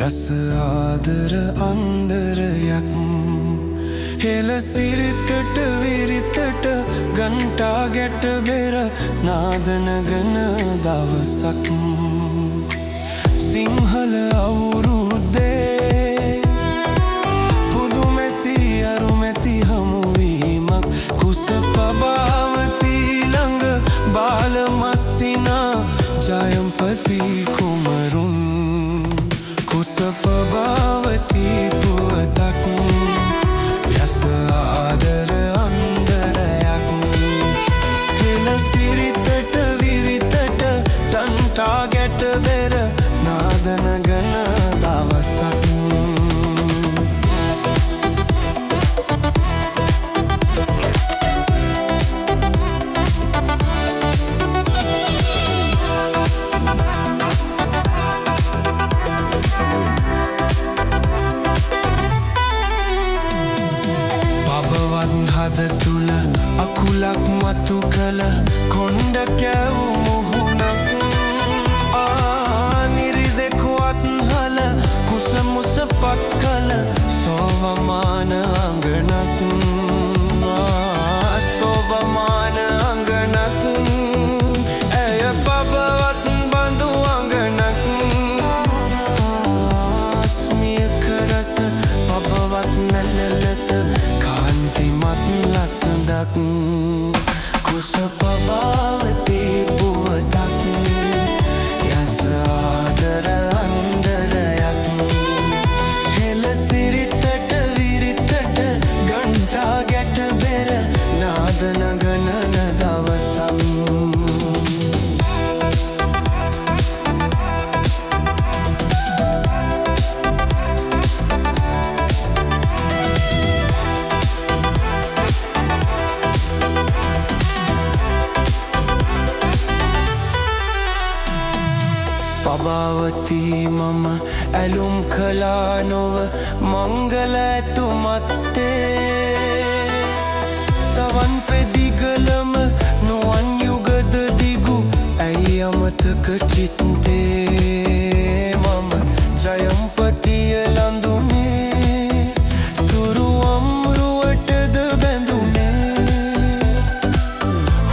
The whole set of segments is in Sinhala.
යස ආදර අන්දරයක් හෙළ සිරිතට විරිතට ගන්ටා ගැට බෙර නාදනගන දවසක් සිංහල අවුරුද්දේ පුදුමැති අරුමැති හමුවීමක් කුස පබාවතී ළඟ බාල මස්සිනා ජයම්පති කුමරුන් කුස පබාවතී පුවතක් යස ආදර අන්දරයක් හෙළ සිරිතට විරිතට ටන්ටා ගැට බෙර නාදනගන දවසක් හද තුල අකුලක් මතු කළ කොණ්ඩ කැවු මුහුණක් නිරිදෙකුවත් හල කුස මුස පත් කළ සෝවමාන අංගනක් සෝවමාන අංගනක් ඇය පබවත් බඳු අංගනක් ස්මියක රස පබවත් නැලලත කාන්තිමත් ලසඳක් කුස පබාවතී පුවතක් යස ආදර අන්දරයක් හෙළ සිරිතට විරිතට ගන්ටා ගැට බෙර නාදනගන දවසක් පබාවතී මම ඇලුම් කළා නොව මංගල ඇතුමත්තේ සවන් පෙදිගලම නොවන් යුගද දිගු ඇයි අමතක චිත්තේ මම ජයම්පතිය ලඳුනේ සුරු අම්රුවටද බැඳුනේ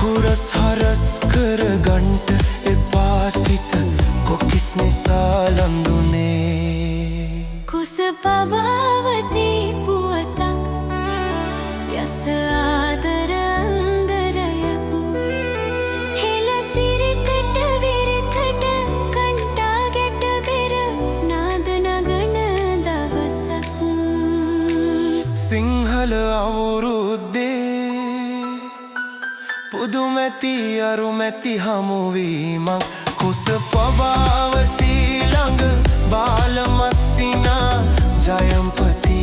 හුරස් හරස් කරගන්ට එපා සිත කොකිස් නිසා ලඳුනේ කුස පබාවතී පුවතක් යස ආදර අන්දරයක් හෙළ සිරිතට විරිතට කන්ටා ගැට බෙර නාදනගන දවසක් සිංහල අවුරුද්දේ පුදුමැති අරුමැති හමුවීමක් කුස පබාවතී ළඟ බාල මස්සිනා ජයම්පති